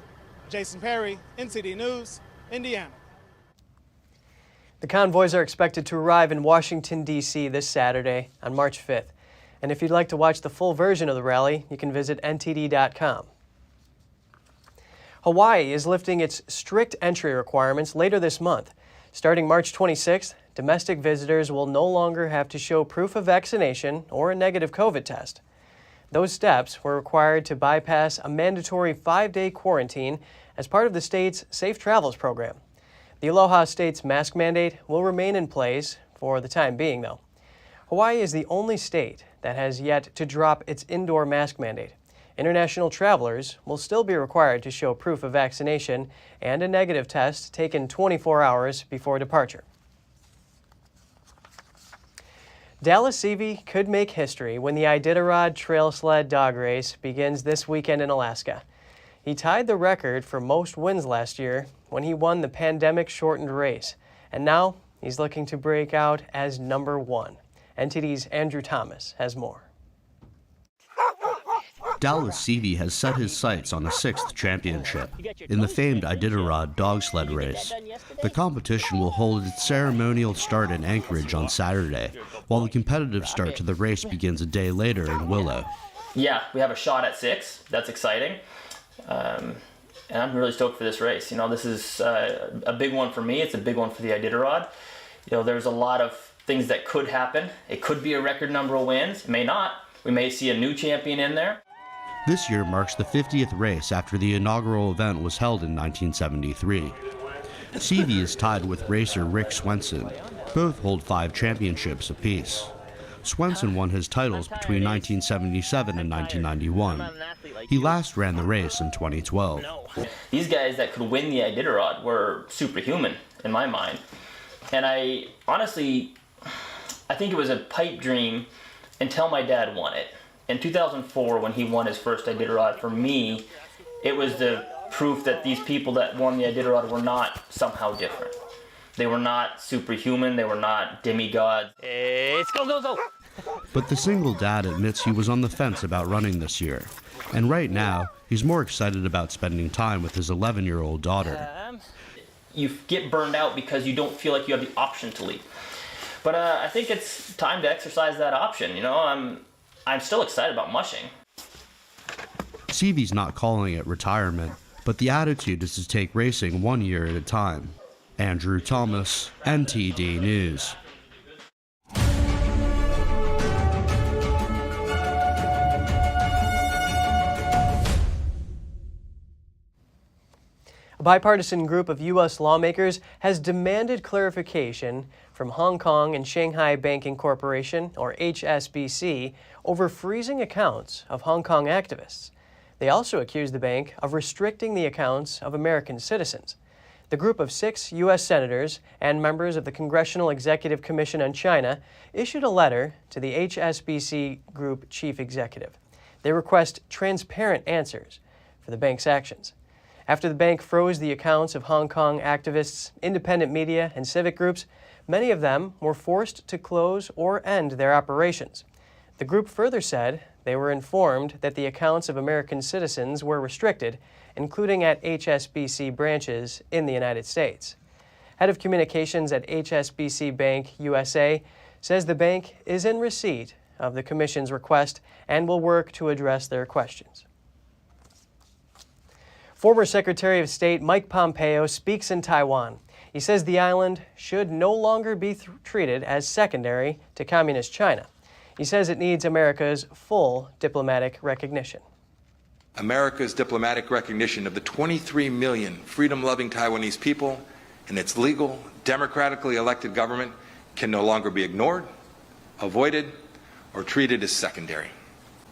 Speaker 6: Jason Perry, NTD News, Indiana.
Speaker 1: The convoys are expected to arrive in Washington, D.C. this Saturday on March 5th. And if you'd like to watch the full version of the rally, you can visit ntd.com. Hawaii is lifting its strict entry requirements later this month. Starting March 26th, domestic visitors will no longer have to show proof of vaccination or a negative COVID test. Those steps were required to bypass a mandatory 5-day quarantine as part of the state's Safe Travels program. The Aloha State's mask mandate will remain in place for the time being, though. Hawaii is the only state that has yet to drop its indoor mask mandate. International travelers will still be required to show proof of vaccination and a negative test taken 24 hours before departure. Dallas Seavey could make history when the Iditarod Trail Sled dog race begins this weekend in Alaska. He tied the record for most wins last year when he won the pandemic-shortened race, and now he's looking to break out as number 1. NTD's Andrew Thomas has more.
Speaker 26: Dallas Seavey has set his sights on a 6th championship in the famed Iditarod dog sled race. The competition will hold its ceremonial start in Anchorage on Saturday, while the competitive start to the race begins a day later in Willow.
Speaker 27: Yeah, we have a shot at 6. That's exciting. And I'm really stoked for this race. You know, this is a big one for me. It's a big one for the Iditarod. You know, there's a lot of things that could happen. It could be a record number of wins. It may not. We may see a new champion in there.
Speaker 26: This year marks the 50th race after the inaugural event was held in 1973. Seavey is tied with racer Rick Swenson. Both hold 5 championships apiece. Swenson won his titles between 1977 and 1991. He last ran the race in 2012.
Speaker 27: These guys that could win the Iditarod were superhuman in my mind. And I think it was a pipe dream until my dad won it. In 2004, when he won his first Iditarod, for me, it was the proof that these people that won the Iditarod were not somehow different. They were not superhuman, they were not demigods. It's go!
Speaker 26: But the single dad admits he was on the fence about running this year. And right now, he's more excited about spending time with his 11-year-old daughter.
Speaker 27: You get burned out because you don't feel like you have the option to leave. But I think it's time to exercise that option, you know? I'm still excited about mushing.
Speaker 26: Seavey's not calling it retirement, but the attitude is to take racing 1 year at a time. Andrew Thomas, NTD News.
Speaker 1: A bipartisan group of U.S. lawmakers has demanded clarification from Hong Kong and Shanghai Banking Corporation, or HSBC, over freezing accounts of Hong Kong activists. They also accused the bank of restricting the accounts of American citizens. The group of 6 U.S. senators and members of the Congressional Executive Commission on China issued a letter to the HSBC Group chief executive. They request transparent answers for the bank's actions. After the bank froze the accounts of Hong Kong activists, independent media, and civic groups, many of them were forced to close or end their operations. The group further said they were informed that the accounts of American citizens were restricted, including at HSBC branches in the United States. Head of communications at HSBC Bank USA says the bank is in receipt of the Commission's request and will work to address their questions. Former Secretary of State Mike Pompeo speaks in Taiwan. He says the island should no longer be treated as secondary to Communist China. He says it needs America's full diplomatic recognition.
Speaker 3: America's diplomatic recognition of the 23 million freedom-loving Taiwanese people and its legal, democratically elected government can no longer be ignored, avoided, or treated as secondary.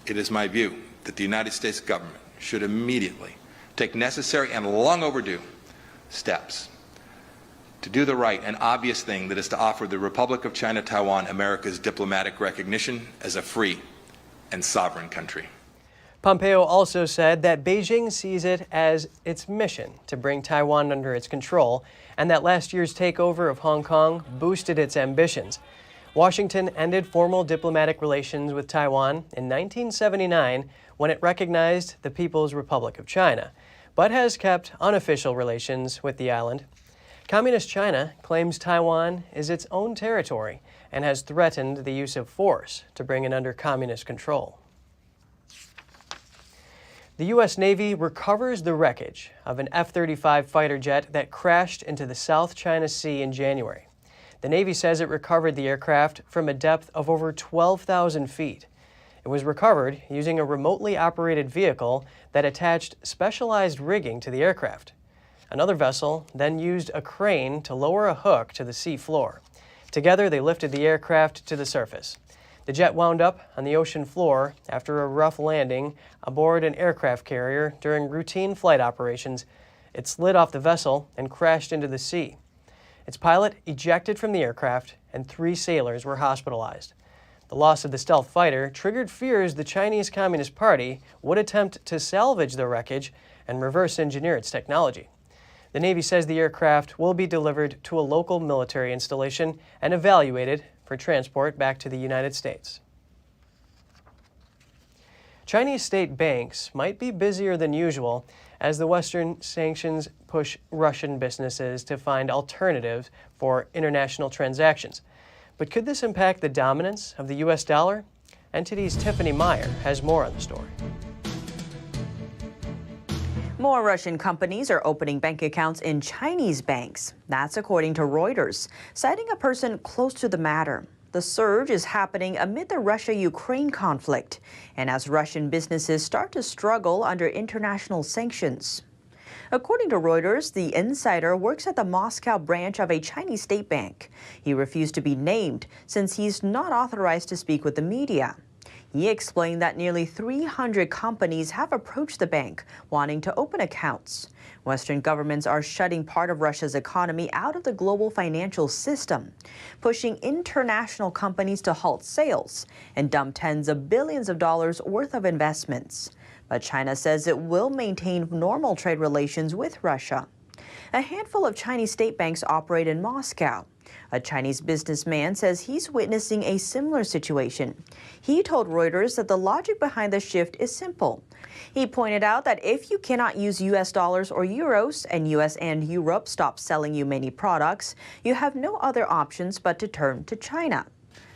Speaker 3: It is my view that the United States government should immediately take necessary and long overdue steps to do the right and obvious thing, that is to offer the Republic of China Taiwan America's diplomatic recognition as a free and sovereign country.
Speaker 1: Pompeo also said that Beijing sees it as its mission to bring Taiwan under its control, and that last year's takeover of Hong Kong boosted its ambitions. Washington ended formal diplomatic relations with Taiwan in 1979 when it recognized the People's Republic of China, but has kept unofficial relations with the island. Communist China claims Taiwan is its own territory and has threatened the use of force to bring it under communist control. The U.S. Navy recovers the wreckage of an F-35 fighter jet that crashed into the South China Sea in January. The Navy says it recovered the aircraft from a depth of over 12,000 feet. It was recovered using a remotely operated vehicle that attached specialized rigging to the aircraft. Another vessel then used a crane to lower a hook to the sea floor. Together, they lifted the aircraft to the surface. The jet wound up on the ocean floor after a rough landing aboard an aircraft carrier during routine flight operations. It slid off the vessel and crashed into the sea. Its pilot ejected from the aircraft, and 3 sailors were hospitalized. The loss of the stealth fighter triggered fears the Chinese Communist Party would attempt to salvage the wreckage and reverse engineer its technology. The Navy says the aircraft will be delivered to a local military installation and evaluated for transport back to the United States. Chinese state banks might be busier than usual as the Western sanctions push Russian businesses to find alternatives for international transactions. But could this impact the dominance of the U.S. dollar? NTD's Tiffany Meyer has more on the story.
Speaker 9: More Russian companies are opening bank accounts in Chinese banks. That's according to Reuters, citing a person close to the matter. The surge is happening amid the Russia-Ukraine conflict, and as Russian businesses start to struggle under international sanctions. According to Reuters, the insider works at the Moscow branch of a Chinese state bank. He refused to be named since he's not authorized to speak with the media. He explained that nearly 300 companies have approached the bank wanting to open accounts. Western governments are shutting part of Russia's economy out of the global financial system, pushing international companies to halt sales and dump tens of billions of dollars worth of investments. But China says it will maintain normal trade relations with Russia. A handful of Chinese state banks operate in Moscow. A Chinese businessman says he's witnessing a similar situation. He told Reuters that the logic behind the shift is simple. He pointed out that if you cannot use U.S. dollars or euros and U.S. and Europe stop selling you many products, you have no other options but to turn to China.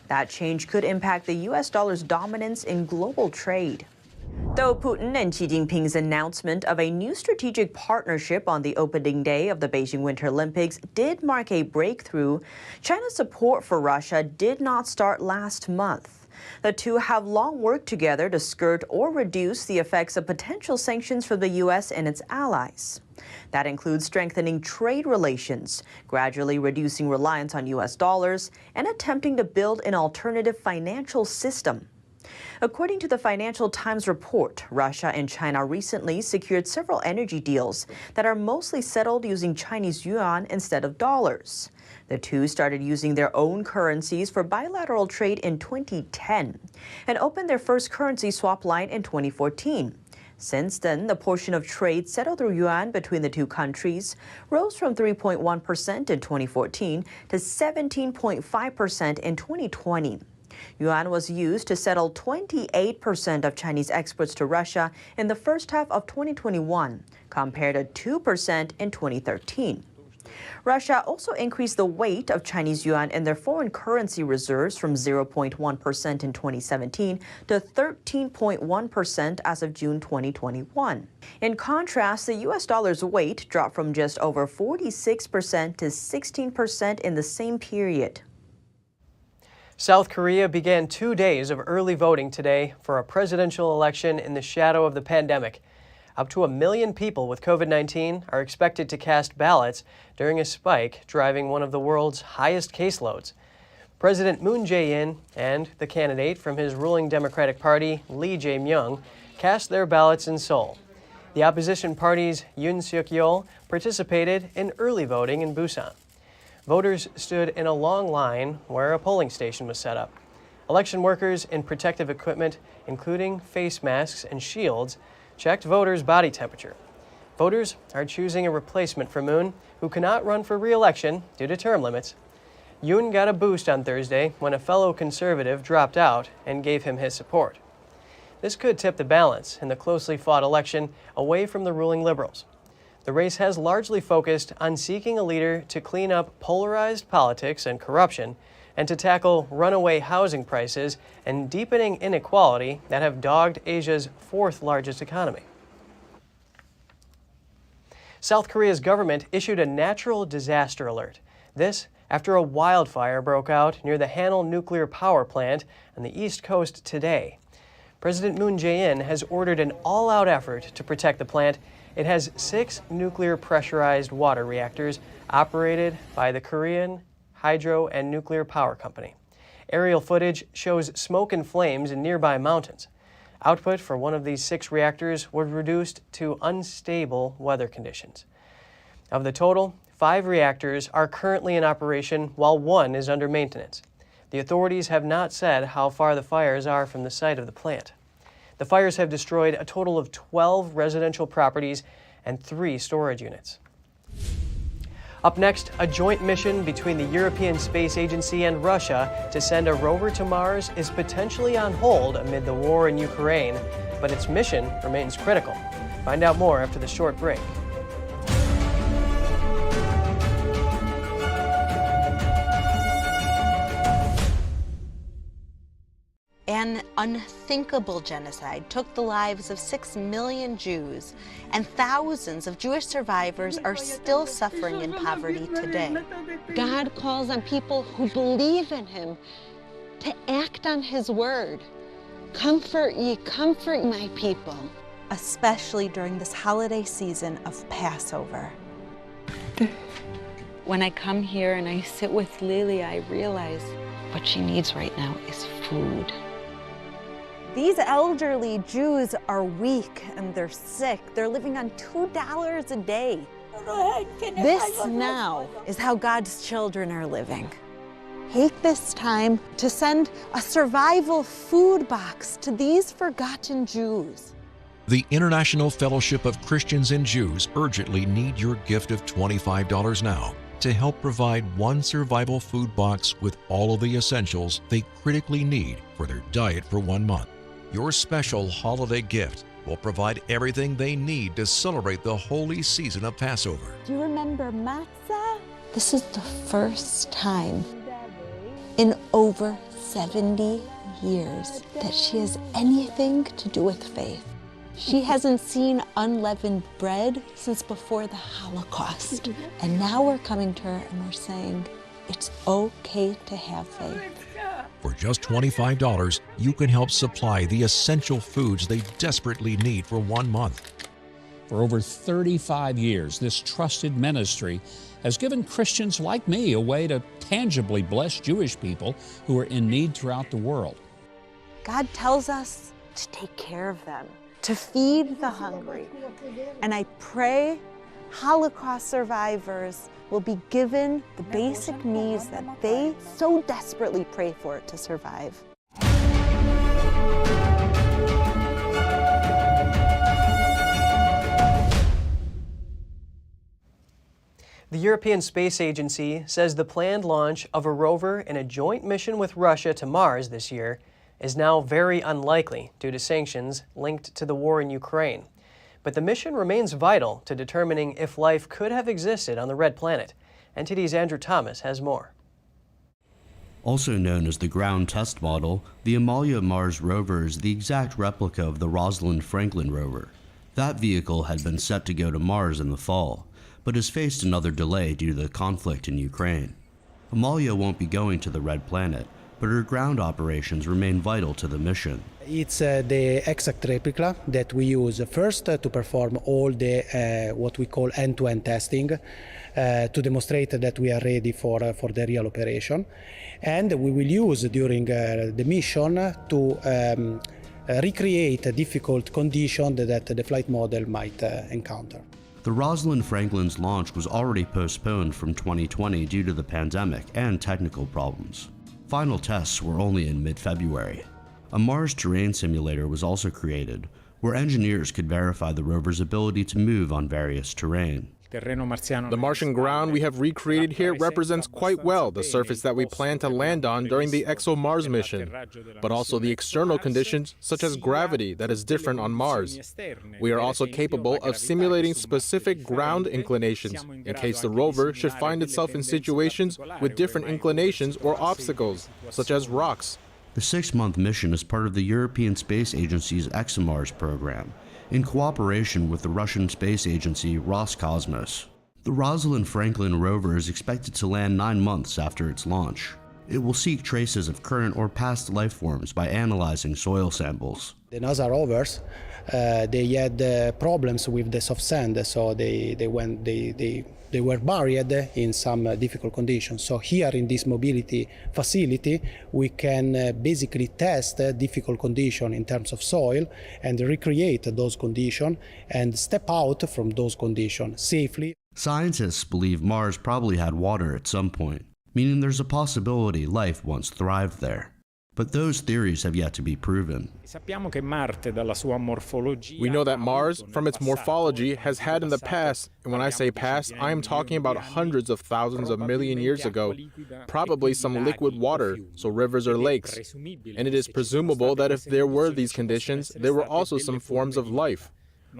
Speaker 9: That change could impact the U.S. dollar's dominance in global trade. Though Putin and Xi Jinping's announcement of a new strategic partnership on the opening day of the Beijing Winter Olympics did mark a breakthrough, China's support for Russia did not start last month. The two have long worked together to skirt or reduce the effects of potential sanctions from the U.S. and its allies. That includes strengthening trade relations, gradually reducing reliance on U.S. dollars, and attempting to build an alternative financial system. According to the Financial Times report, Russia and China recently secured several energy deals that are mostly settled using Chinese yuan instead of dollars. The two started using their own currencies for bilateral trade in 2010 and opened their first currency swap line in 2014. Since then, the portion of trade settled through yuan between the two countries rose from 3.1% in 2014 to 17.5% in 2020. Yuan was used to settle 28% of Chinese exports to Russia in the first half of 2021, compared to 2% in 2013. Russia also increased the weight of Chinese yuan in their foreign currency reserves from 0.1% in 2017 to 13.1% as of June 2021. In contrast, the U.S. dollar's weight dropped from just over 46% to 16% in the same period.
Speaker 1: South Korea began 2 days of early voting today for a presidential election in the shadow of the pandemic. Up to 1 million people with COVID-19 are expected to cast ballots during a spike driving one of the world's highest caseloads. President Moon Jae-in and the candidate from his ruling Democratic Party, Lee Jae-myung, cast their ballots in Seoul. The opposition party's Yoon Suk-yeol participated in early voting in Busan. Voters stood in a long line where a polling station was set up. Election workers in protective equipment, including face masks and shields, checked voters' body temperature. Voters are choosing a replacement for Moon, who cannot run for re-election due to term limits. Yoon got a boost on Thursday when a fellow conservative dropped out and gave him his support. This could tip the balance in the closely fought election away from the ruling Liberals. The race has largely focused on seeking a leader to clean up polarized politics and corruption and to tackle runaway housing prices and deepening inequality that have dogged Asia's fourth largest economy. South Korea's government issued a natural disaster alert. This after a wildfire broke out near the Hanul nuclear power plant on the East Coast today. President Moon Jae-in has ordered an all-out effort to protect the plant. It has 6 nuclear pressurized water reactors operated by the Korean Hydro and Nuclear Power Company. Aerial footage shows smoke and flames in nearby mountains. Output for one of these 6 reactors was reduced to unstable weather conditions. Of the total, 5 reactors are currently in operation while 1 is under maintenance. The authorities have not said how far the fires are from the site of the plant. The fires have destroyed a total of 12 residential properties and 3 storage units. Up next, a joint mission between the European Space Agency and Russia to send a rover to Mars is potentially on hold amid the war in Ukraine, but its mission remains critical. Find out more after the short break.
Speaker 5: An unthinkable genocide took the lives of 6 million Jews, and thousands of Jewish survivors are still suffering in poverty today.
Speaker 10: God calls on people who believe in Him to act on His word. Comfort ye, comfort my people.
Speaker 5: Especially during this holiday season of Passover.
Speaker 10: When I come here and I sit with Lily, I realize what she needs right now is food.
Speaker 5: These elderly Jews are weak and they're sick. They're living on $2 a day. This now is how God's children are living. Take this time to send a survival food box to these forgotten Jews.
Speaker 11: The International Fellowship of Christians and Jews urgently need your gift of $25 now to help provide one survival food box with all of the essentials they critically need for their diet for 1 month. Your special holiday gift will provide everything they need to celebrate the holy season of Passover.
Speaker 5: Do you remember matzah? This is the first time in over 70
Speaker 10: years that she has anything to do with faith. She hasn't seen unleavened bread since before the Holocaust. And now we're coming to her and we're saying, it's okay to have faith.
Speaker 11: For just $25, you can help supply the essential foods they desperately need for 1 month.
Speaker 12: For over 35 years, this trusted ministry has given Christians like me a way to tangibly bless Jewish people who are in need throughout the world.
Speaker 5: God tells us to take care of them, to feed the hungry. And I pray Holocaust survivors will be given the basic needs that they so desperately pray for to survive.
Speaker 1: The European Space Agency says the planned launch of a rover in a joint mission with Russia to Mars this year is now very unlikely due to sanctions linked to the war in Ukraine. But the mission remains vital to determining if life could have existed on the Red Planet. NTD's Andrew Thomas has more.
Speaker 26: Also known as the ground test model, the Amalia Mars rover is the exact replica of the Rosalind Franklin rover. That vehicle had been set to go to Mars in the fall, but has faced another delay due to the conflict in Ukraine. Amalia won't be going to the Red Planet, but her ground operations remain vital to the mission.
Speaker 13: It's the exact replica that we use first to perform all the what we call end-to-end testing to demonstrate that we are ready for the real operation. And we will use during the mission to recreate a difficult condition that the flight model might encounter.
Speaker 26: The Rosalind Franklin's launch was already postponed from 2020 due to the pandemic and technical problems. Final tests were only in mid-February. A Mars terrain simulator was also created, where engineers could verify the rover's ability to move on various terrain.
Speaker 14: The Martian ground we have recreated here represents quite well the surface that we plan to land on during the ExoMars mission, but also the external conditions such as gravity that is different on Mars. We are also capable of simulating specific ground inclinations in case the rover should find itself in situations with different inclinations or obstacles, such as rocks.
Speaker 26: The 6-month mission is part of the European Space Agency's ExoMars program, in cooperation with the Russian space agency Roscosmos. The Rosalind Franklin rover is expected to land 9 months after its launch. It will seek traces of current or past life forms by analyzing soil samples.
Speaker 13: The NASA rovers, they had problems with the soft sand, so they were buried in some difficult conditions. So here in this mobility facility, we can basically test difficult conditions in terms of soil and recreate those conditions and step out from those conditions safely.
Speaker 26: Scientists believe Mars probably had water at some point, meaning there's a possibility life once thrived there. But those theories have yet to be proven.
Speaker 14: We know that Mars, from its morphology, has had in the past, and when I say past, I am talking about hundreds of thousands of million years ago, probably some liquid water, so rivers or lakes. And it is presumable that if there were these conditions, there were also some forms of life.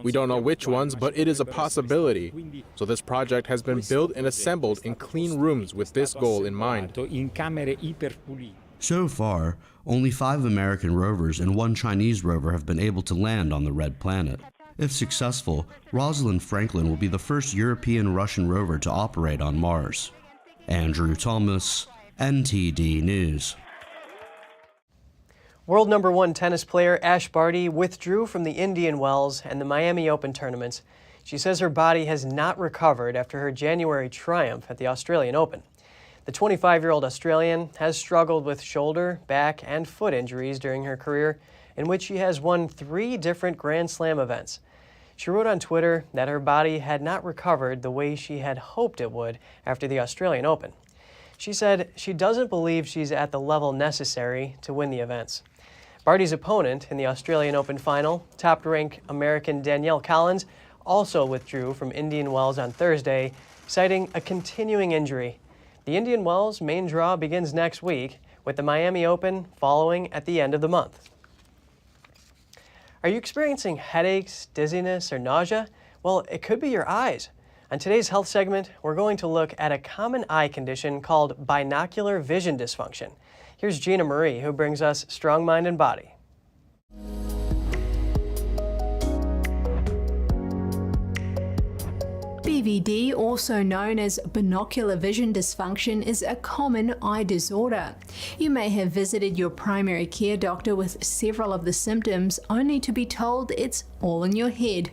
Speaker 14: We don't know which ones, but it is a possibility. So this project has been built and assembled in clean rooms with this goal in mind.
Speaker 26: So far, only 5 American rovers and 1 Chinese rover have been able to land on the Red Planet. If successful, Rosalind Franklin will be the first European-Russian rover to operate on Mars. Andrew Thomas, NTD News.
Speaker 1: World number 1 tennis player Ash Barty withdrew from the Indian Wells and the Miami Open tournaments. She says her body has not recovered after her January triumph at the Australian Open. The 25-year-old Australian has struggled with shoulder, back, and foot injuries during her career, in which she has won 3 different Grand Slam events. She wrote on Twitter that her body had not recovered the way she had hoped it would after the Australian Open. She said she doesn't believe she's at the level necessary to win the events. Barty's opponent in the Australian Open final, top-ranked American Danielle Collins, also withdrew from Indian Wells on Thursday, citing a continuing injury. The Indian Wells main draw begins next week, with the Miami Open following at the end of the month. Are you experiencing headaches, dizziness, or nausea? Well, it could be your eyes. On today's health segment, we're going to look at a common eye condition called binocular vision dysfunction. Here's Gina Marie, who brings us Strong Mind and Body.
Speaker 15: BVD, also known as binocular vision dysfunction, is a common eye disorder. You may have visited your primary care doctor with several of the symptoms only to be told it's all in your head.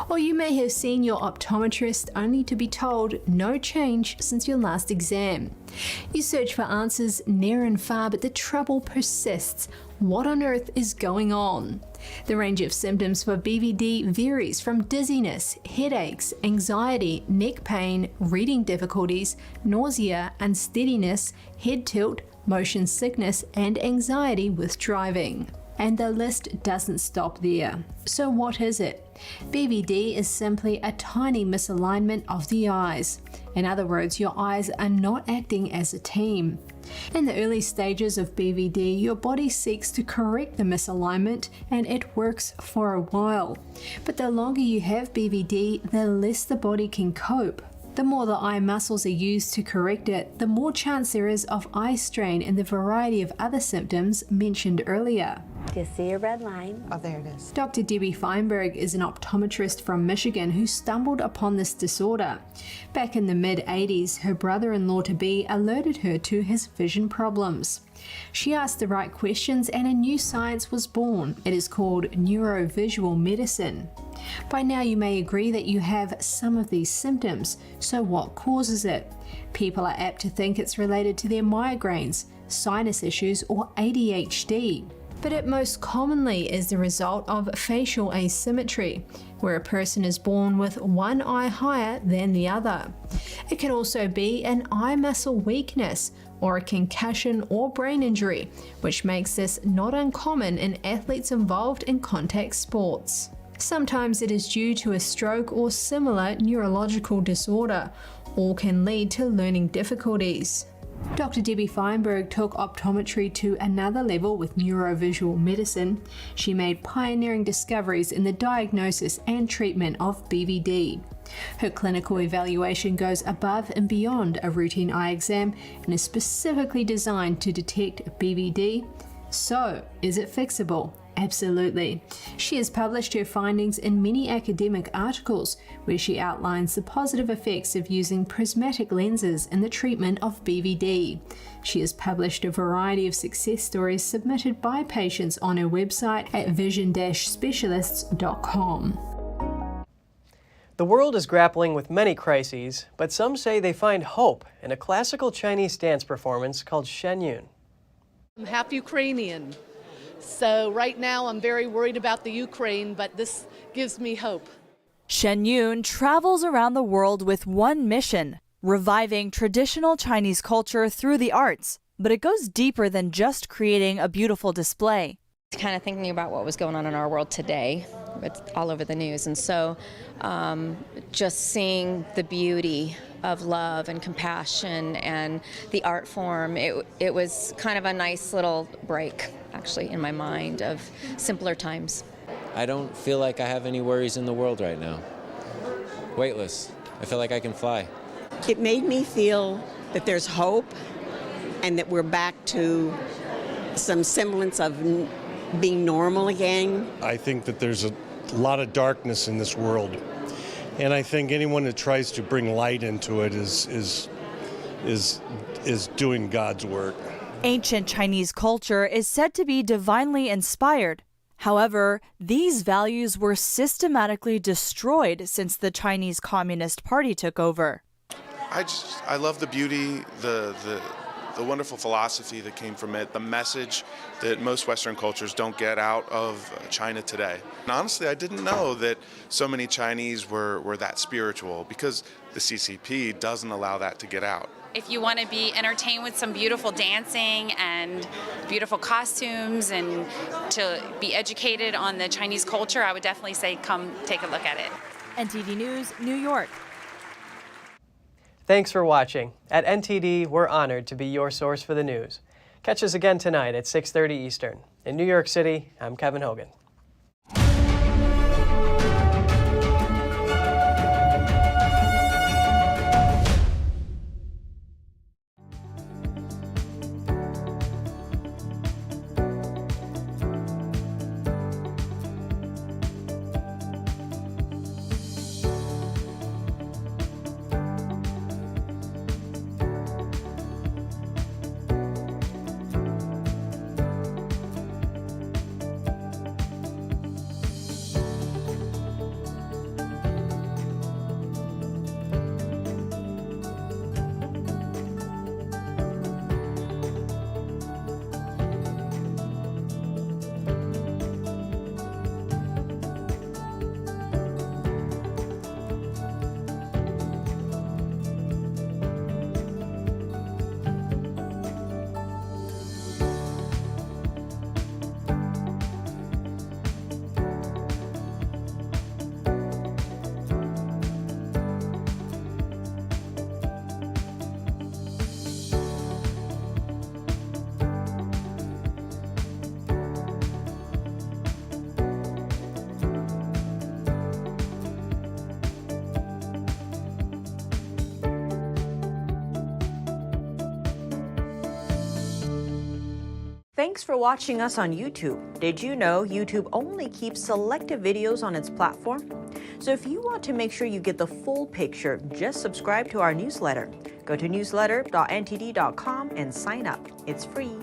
Speaker 15: Or you may have seen your optometrist only to be told no change since your last exam. You search for answers near and far, but the trouble persists. What on earth is going on? The range of symptoms for BVD varies from dizziness, headaches, anxiety, neck pain, reading difficulties, nausea, unsteadiness, head tilt, motion sickness, and anxiety with driving. And the list doesn't stop there. So what is it? BVD is simply a tiny misalignment of the eyes. In other words, your eyes are not acting as a team. In the early stages of BVD, your body seeks to correct the misalignment, and it works for a while. But the longer you have BVD, the less the body can cope. The more the eye muscles are used to correct it, the more chance there is of eye strain and the variety of other symptoms mentioned earlier.
Speaker 16: Do you see a red line? Oh, there it is.
Speaker 15: Dr. Debbie Feinberg is an optometrist from Michigan who stumbled upon this disorder. Back in the mid-80s, her brother-in-law-to-be alerted her to his vision problems. She asked the right questions and a new science was born. It is called neurovisual medicine. By now you may agree that you have some of these symptoms. So what causes it? People are apt to think it's related to their migraines, sinus issues, or ADHD. But it most commonly is the result of facial asymmetry, where a person is born with one eye higher than the other. It can also be an eye muscle weakness or a concussion or brain injury, which makes this not uncommon in athletes involved in contact sports. Sometimes it is due to a stroke or similar neurological disorder. All can lead to learning difficulties. Dr. Debbie Feinberg took optometry to another level with neurovisual medicine. She made pioneering discoveries in the diagnosis and treatment of BVD. Her clinical evaluation goes above and beyond a routine eye exam and is specifically designed to detect BVD. So, is it fixable? Absolutely. She has published her findings in many academic articles where she outlines the positive effects of using prismatic lenses in the treatment of BVD. She has published a variety of success stories submitted by patients on her website at vision-specialists.com.
Speaker 1: The world is grappling with many crises, but some say they find hope in a classical Chinese dance performance called Shen Yun.
Speaker 17: I'm half Ukrainian. So right now I'm very worried about the Ukraine, but this gives me hope.
Speaker 18: Shen Yun travels around the world with one mission, reviving traditional Chinese culture through the arts. But it goes deeper than just creating a beautiful display.
Speaker 19: Kind of thinking about what was going on in our world today. It's all over the news. And so just seeing the beauty of love and compassion and the art form, it was kind of a nice little break, actually, in my mind of simpler times.
Speaker 20: I don't feel like I have any worries in the world right now. Weightless. I feel like I can fly.
Speaker 21: It made me feel that there's hope and that we're back to some semblance of being normal again.
Speaker 28: I think that there's a lot of darkness in this world, and I think anyone that tries to bring light into it is doing God's work.
Speaker 18: Ancient Chinese culture is said to be divinely inspired. However, these values were systematically destroyed since the Chinese Communist Party took over.
Speaker 29: I love the beauty, the wonderful philosophy that came from it, the message that most Western cultures don't get out of China today. And honestly, I didn't know that so many Chinese were that spiritual, because the CCP doesn't allow that to get out.
Speaker 30: If you want to be entertained with some beautiful dancing and beautiful costumes and to be educated on the Chinese culture, I would definitely say come take a look at it.
Speaker 18: NTD News, New York.
Speaker 1: Thanks for watching. At NTD, we're honored to be your source for the news. Catch us again tonight at 6:30 Eastern. In New York City, I'm Kevin Hogan.
Speaker 9: Thanks for watching us on YouTube. Did you know YouTube only keeps selective videos on its platform? So if you want to make sure you get the full picture, just subscribe to our newsletter. Go to newsletter.ntd.com and sign up. It's free.